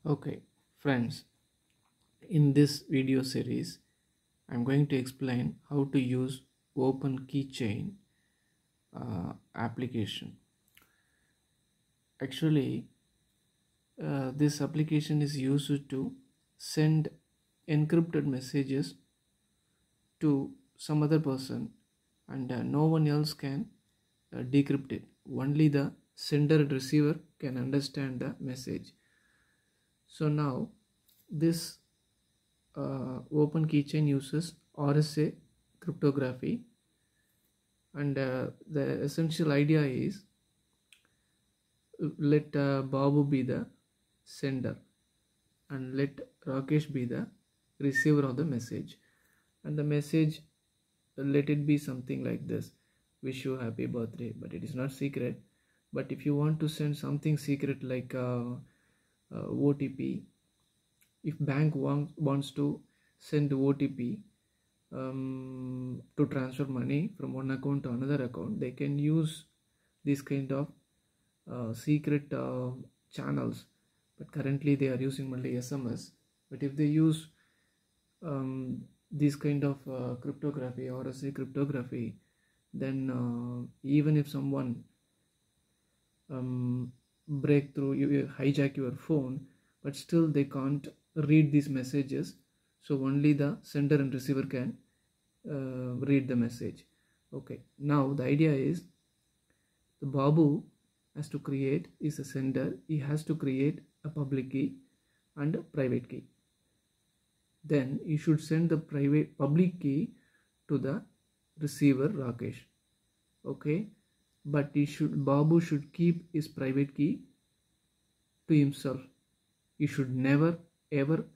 Okay, friends, in this video series, I'm going to explain how to use Open Keychain application. Actually, this application is used to send encrypted messages to some other person, and no one else can decrypt it. Only the sender and receiver can understand the message. So now this Open Keychain uses RSA cryptography, and the essential idea is let Babu be the sender and let Rakesh be the receiver of the message, and the message, let it be something like this: wish you happy birthday, but it is not secret. But if you want to send something secret like OTP, if bank wants to send OTP to transfer money from one account to another account, they can use this kind of secret channels. But currently they are using only SMS. But if they use this kind of cryptography or RSA cryptography, then even if someone break through, you hijack your phone, but still they can't read these messages. So only the sender and receiver can read the message. Okay, now the idea is the Babu has to create, is a sender, he has to create a public key and a private key. Then he should send the public key to the receiver Rakesh. Okay, but Babu should keep his private key to himself. He should never ever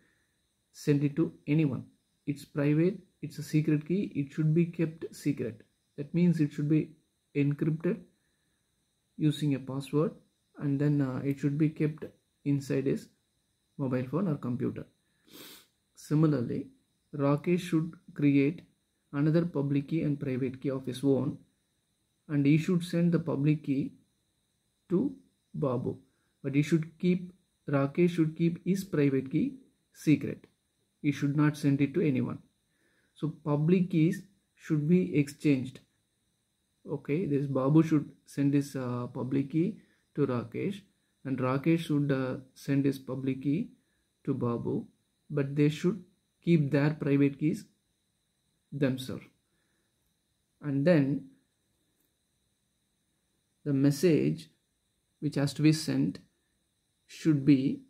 send it to anyone. It's private, it's a secret key, it should be kept secret. That means it should be encrypted using a password, and then it should be kept inside his mobile phone or computer. Similarly, Rakesh should create another public key and private key of his own, and he should send the public key to Babu, but Rakesh should keep his private key secret. He should not send it to anyone. So public keys should be exchanged. Okay, this Babu should send his public key to Rakesh, and Rakesh should send his public key to Babu, but they should keep their private keys themselves. And then the message which has to be sent should be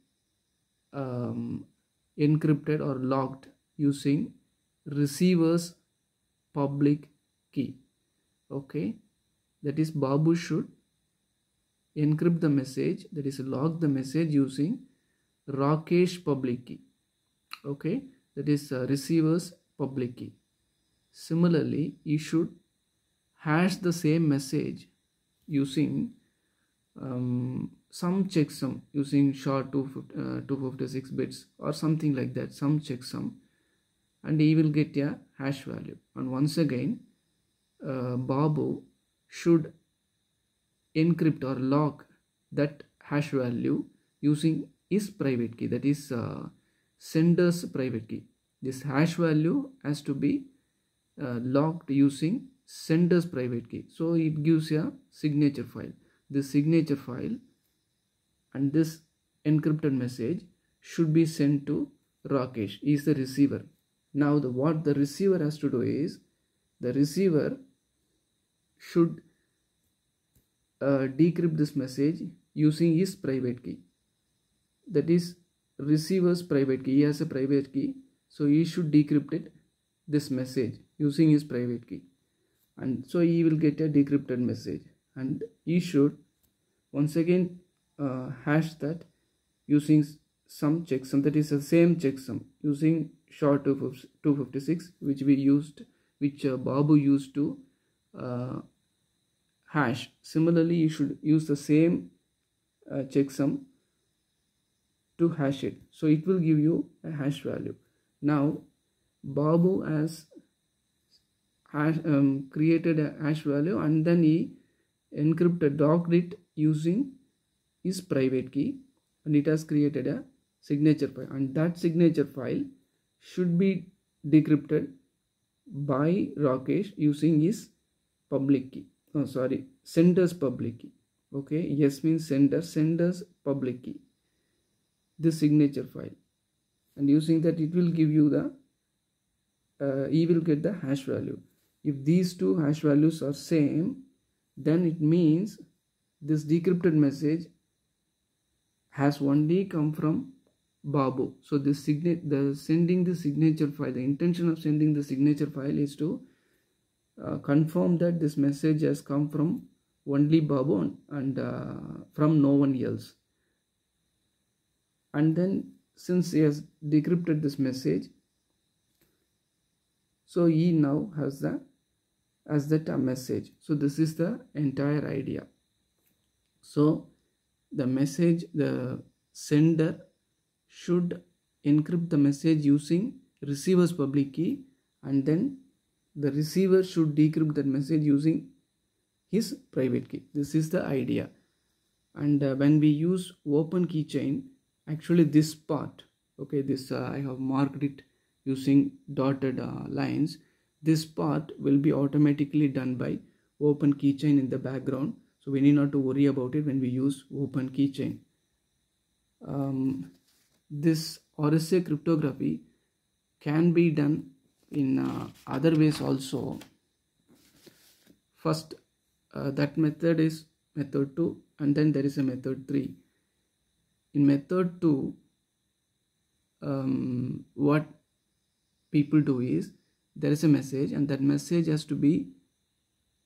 encrypted or locked using receiver's public key. Okay, that is, Babu should encrypt the message, that is, lock the message using Rakesh public key. Okay, that is receiver's public key. Similarly, you should hash the same message using some checksum, using short 256 bits or something like that, some checksum, and he will get a hash value. And once again, Babu should encrypt or lock that hash value using his private key, that is sender's private key. This hash value has to be locked using sender's private key. So it gives a signature file. This signature file and this encrypted message should be sent to Rakesh. He is the receiver. Now what the receiver has to do is, the receiver should decrypt this message using his private key. That is receiver's private key. He has a private key, so he should decrypt this message using his private key, and so he will get a decrypted message, and he should once again hash that using some checksum, that is the same checksum using short 256 which Babu used to hash. Similarly, you should use the same checksum to hash it, so it will give you a hash value. Now Babu has created a hash value, and then he locked it using his private key, and it has created a signature file, and that signature file should be decrypted by Rakesh using his public key. Oh, sorry, sender's public key. Okay, yes means sender, sender's public key, this signature file, and using that it will give you the he will get the hash value. If these two hash values are same, then it means this decrypted message has only come from Babu. So the sending the signature file, the intention of sending the signature file is to confirm that this message has come from only Babu and from no one else. And then since he has decrypted this message, so he now has that message. So this is the entire idea. So the message, the sender should encrypt the message using receiver's public key, and then the receiver should decrypt that message using his private key. This is the idea. And when we use open keychain, actually this part, okay, this I have marked it using dotted lines. This part will be automatically done by open keychain in the background, so we need not to worry about it when we use open keychain. This RSA cryptography can be done in other ways also. First, that method is method 2, and then there is a method 3. In method 2, what people do is, there is a message, and that message has to be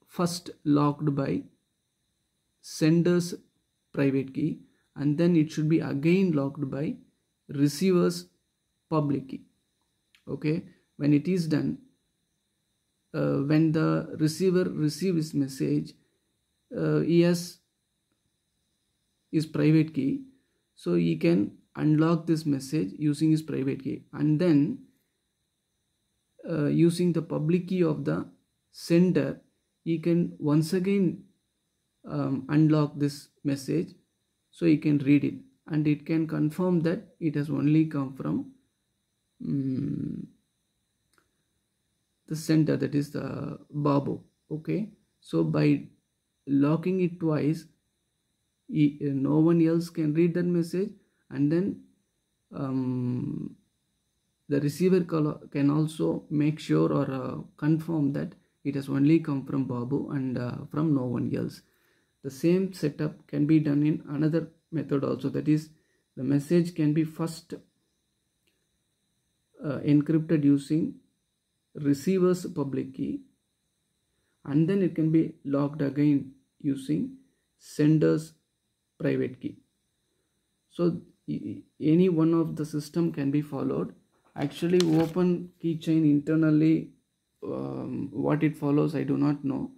first locked by sender's private key, and then it should be again locked by receiver's public key. Okay, when it is done, when the receiver receives message, he has his private key, so he can unlock this message using his private key, and then using the public key of the sender, he can once again unlock this message, so he can read it, and it can confirm that it has only come from the sender, that is the Babu. Okay, so by locking it twice, no one else can read that message, and then the receiver can also make sure or confirm that it has only come from Babu and from no one else. The same setup can be done in another method also, that is, the message can be first encrypted using receiver's public key, and then it can be locked again using sender's private key. So any one of the system can be followed. Actually, open keychain internally, what it follows, I do not know.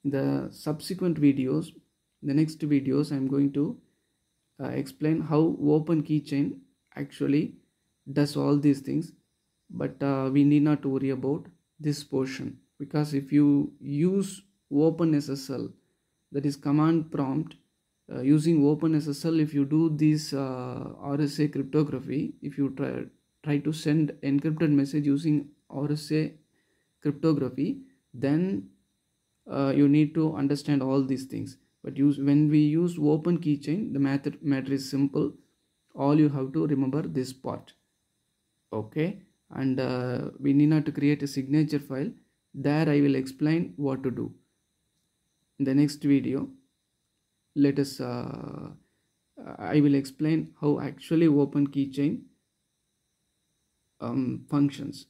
In the subsequent videos, the next videos, I am going to explain how open keychain actually does all these things, but we need not to worry about this portion, because if you use OpenSSL, that is command prompt, using OpenSSL, if you do this RSA cryptography, if you try to send encrypted message using RSA cryptography, then you need to understand all these things. But when we use open keychain, the matter is simple. All you have to remember this part. Okay, and we need not to create a signature file. There I will explain what to do. In the next video, let us I will explain how actually open keychain functions.